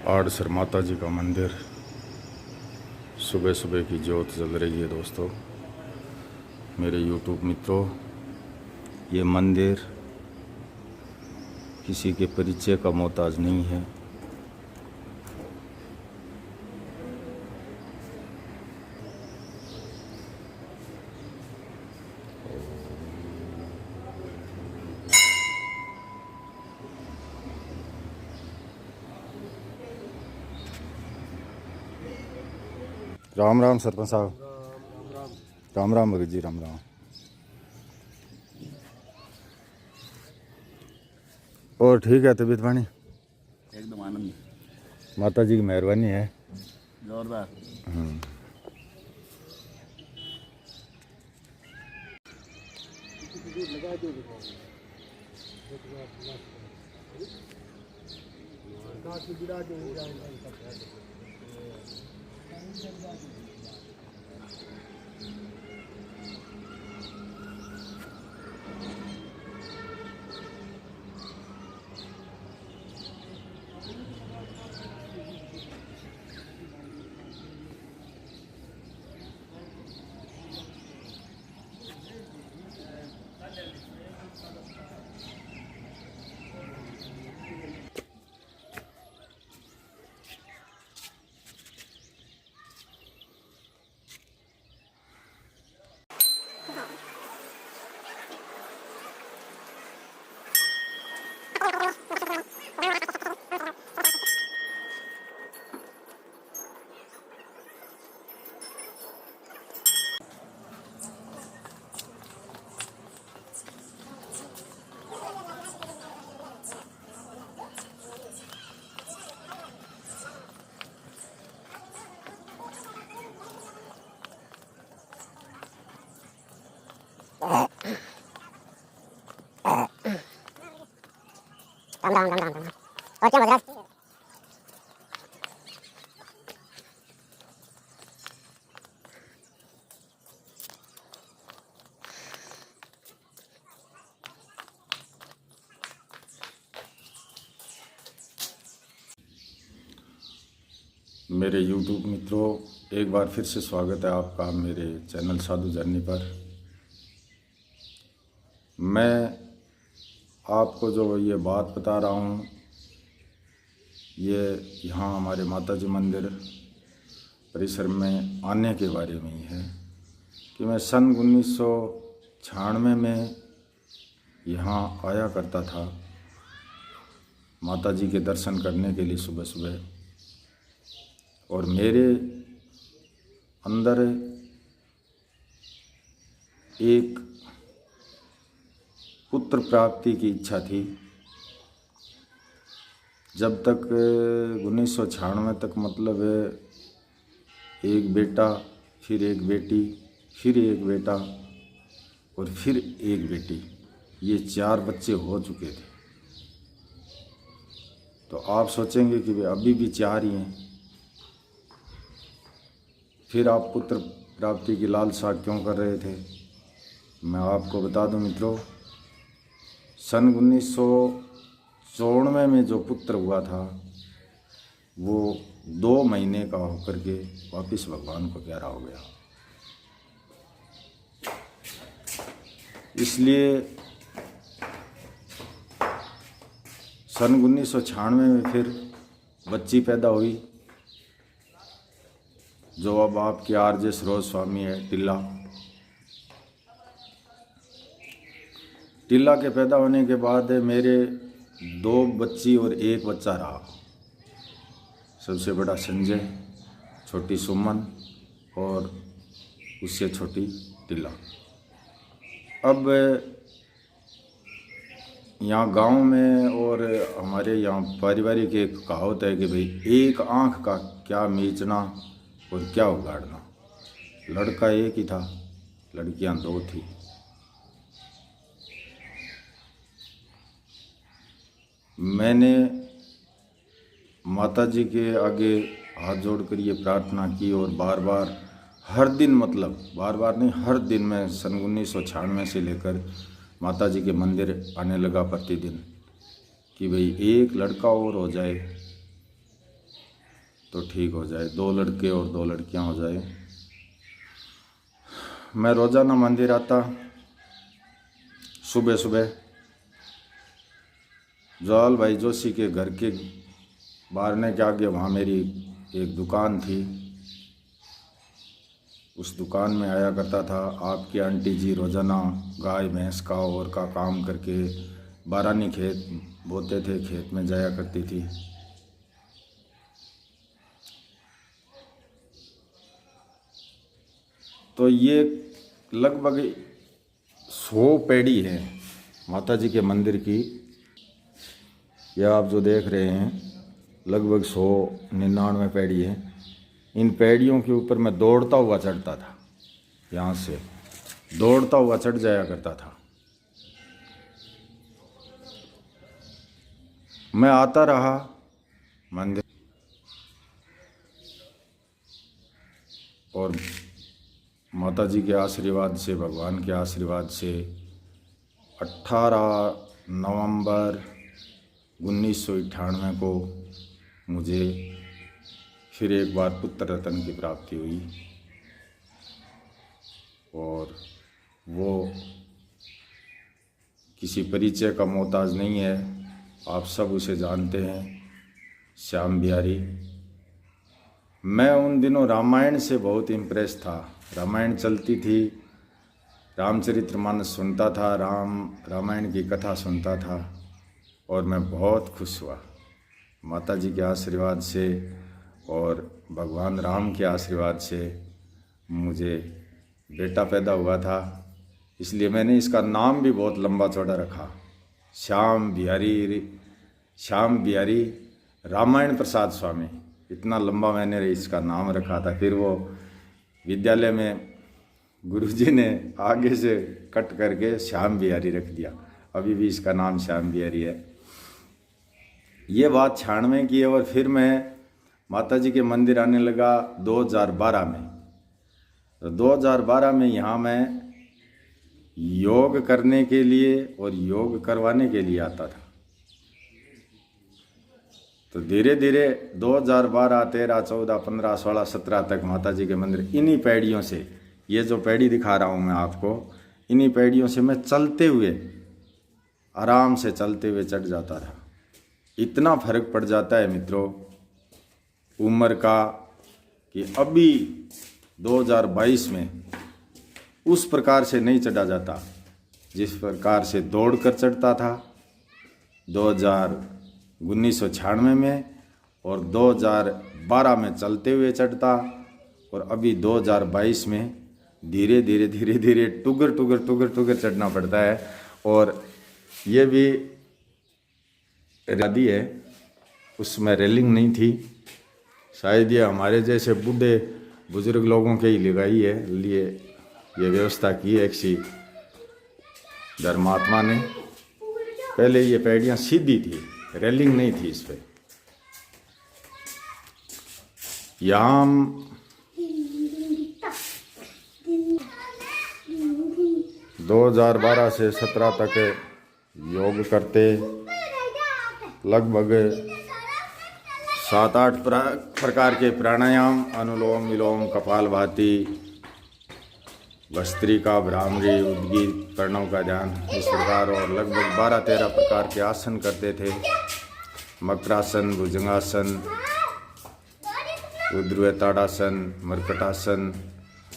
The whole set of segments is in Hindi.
आड़सर माता जी का मंदिर, सुबह सुबह की ज्योत जल रही है। दोस्तों, मेरे YouTube मित्रों, ये मंदिर किसी के परिचय का मोहताज नहीं है। राम राम सरपंच साहब। राम राम भगत जी, राम राम। और ठीक है, तबीयत पानी एकदम आनंद, माता जी की मेहरबानी है, जोरदार। राम राम राम राम राम। और क्या मद्रास मेरे YouTube मित्रों, एक बार फिर से स्वागत है आपका मेरे चैनल साधु जर्नी पर। मैं आपको जो ये बात बता रहा हूँ, ये यहाँ हमारे माता जी मंदिर परिसर में आने के बारे में ही है कि मैं सन 1996 में यहाँ आया करता था माता जी के दर्शन करने के लिए सुबह सुबह, और मेरे अंदर एक पुत्र प्राप्ति की इच्छा थी। जब तक 1996 तक, मतलब एक बेटा, फिर एक बेटी, फिर एक बेटा और फिर एक बेटी, ये 4 बच्चे हो चुके थे। तो आप सोचेंगे कि वे अभी भी 4 ही हैं, फिर आप पुत्र प्राप्ति की लालसा क्यों कर रहे थे। मैं आपको बता दूं मित्रों, सन 1994 में जो पुत्र हुआ था वो 2 महीने का होकर के वापस भगवान को प्यारा हो गया। इसलिए सन 1996 में फिर बच्ची पैदा हुई, जो अब आपके आरजे सरोज स्वामी है, टिल्ला के पैदा होने के बाद मेरे 2 बच्ची और 1 बच्चा रहा। सबसे बड़ा संजय, छोटी सुमन और उससे छोटी टिल्ला। अब यहाँ गांव में और हमारे यहाँ पारिवारिक एक कहावत है कि भाई, एक आँख का क्या मीचना और क्या उगाड़ना। लड़का एक ही था, लड़कियां 2 थी। मैंने माता जी के आगे हाथ जोड़कर ये प्रार्थना की और बार बार, हर दिन, मतलब बार बार नहीं, हर दिन मैं सन 1996 से लेकर माता जी के मंदिर आने लगा प्रतिदिन कि भाई एक लड़का और हो जाए तो ठीक हो जाए, 2 लड़के और 2 लड़कियां हो जाए। मैं रोज़ाना मंदिर आता सुबह सुबह। जवाल भाई जोशी के घर के बारने के आगे वहाँ मेरी एक दुकान थी, उस दुकान में आया करता था। आपकी आंटी जी रोज़ाना गाय भैंस का और का काम करके बारानी खेत बोते थे, खेत में जाया करती थी। तो ये लगभग 100 पेड़ी है माता जी के मंदिर की। यह आप जो देख रहे हैं लगभग 199 पेड़ी है। इन पेड़ियों के ऊपर मैं दौड़ता हुआ चढ़ता था, यहाँ से दौड़ता हुआ चढ़ जाया करता था। मैं आता रहा मंदिर और माता जी के आशीर्वाद से, भगवान के आशीर्वाद से 18 नवंबर 1998 को मुझे फिर एक बार पुत्र रत्न की प्राप्ति हुई। और वो किसी परिचय का मोहताज नहीं है, आप सब उसे जानते हैं, श्याम बिहारी। मैं उन दिनों रामायण से बहुत इम्प्रेस था। रामायण चलती थी, रामचरितमानस सुनता था, रामायण की कथा सुनता था और मैं बहुत खुश हुआ। माता जी के आशीर्वाद से और भगवान राम के आशीर्वाद से मुझे बेटा पैदा हुआ था, इसलिए मैंने इसका नाम भी बहुत लंबा चौड़ा रखा, श्याम बिहारी रामायण प्रसाद स्वामी। इतना लंबा मैंने इसका नाम रखा था। फिर वो विद्यालय में गुरुजी ने आगे से कट करके श्याम बिहारी रख दिया। अभी भी इसका नाम श्याम बिहारी है। ये बात 96 की है। और फिर मैं माता जी के मंदिर आने लगा 2012 में। तो 2012 में यहाँ मैं योग करने के लिए और योग करवाने के लिए आता था। तो धीरे धीरे 2012, 13, 14, 15, 16, 17 तक माता जी के मंदिर इन्हीं पैड़ियों से, ये जो पैड़ी दिखा रहा हूँ मैं आपको, इन्हीं पैड़ियों से मैं चलते हुए, आराम से चलते हुए चढ़ जाता था। इतना फर्क पड़ जाता है मित्रों उम्र का कि अभी 2022 में उस प्रकार से नहीं चढ़ा जाता जिस प्रकार से दौड़ कर चढ़ता था 1996 में, और 2012 में चलते हुए चढ़ता, और अभी 2022 में धीरे धीरे टुगर चढ़ना पड़ता है। और ये भी रादी है, उसमें रेलिंग नहीं थी। शायद ये हमारे जैसे बूढ़े बुजुर्ग लोगों के ही लगाई है, लिए ये व्यवस्था की है किसी धर्मात्मा ने। पहले ये पैड़ियाँ सीधी थी, रेलिंग नहीं थी इस पे। यहाँ हम 2012 से 17 तक योग करते, लगभग 7-8 प्रकार के प्राणायाम, अनुलोम विलोम, कपालभाति, भस्त्रिका, भ्रामरी, उद्गीत, प्रणव का ध्यान, इस प्रकार, और लगभग 12-13 प्रकार के आसन करते थे। मकरासन, भुजंगासन, रुद्र ताड़ासन, मरकटासन,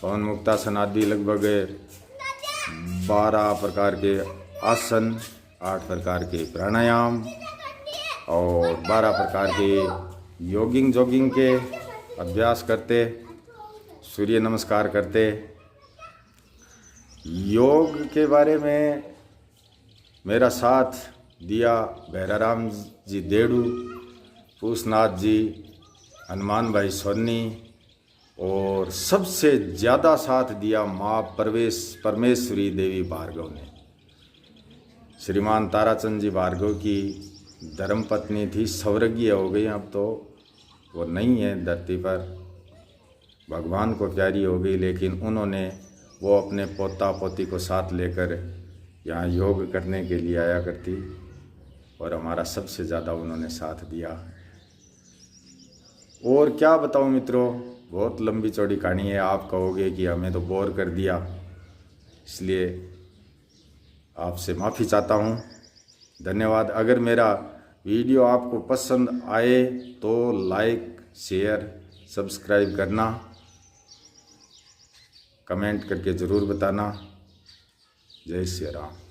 पवन मुक्तासन आदि लगभग 12 प्रकार के आसन, 8 प्रकार के प्राणायाम और 12 प्रकार के जॉगिंग के अभ्यास करते, सूर्य नमस्कार करते। योग के बारे में मेरा साथ दिया भैराराम जी देड़ू, पूसनाथ जी, हनुमान भाई सोनी, और सबसे ज़्यादा साथ दिया माँ परमेश्वरी देवी भार्गव ने। श्रीमान ताराचंद जी भार्गव की धर्मपत्नी थी, स्वर्गीय हो गई, अब तो वो नहीं है धरती पर, भगवान को प्यारी हो गई। लेकिन उन्होंने वो अपने पोता पोती को साथ लेकर यहाँ योग करने के लिए आया करती, और हमारा सबसे ज़्यादा उन्होंने साथ दिया। और क्या बताऊं मित्रों, बहुत लंबी चौड़ी कहानी है। आप कहोगे कि हमें तो बोर कर दिया, इसलिए आपसे माफ़ी चाहता हूं। धन्यवाद। अगर मेरा वीडियो आपको पसंद आए तो लाइक, शेयर, सब्सक्राइब करना, कमेंट करके ज़रूर बताना। जय श्री राम।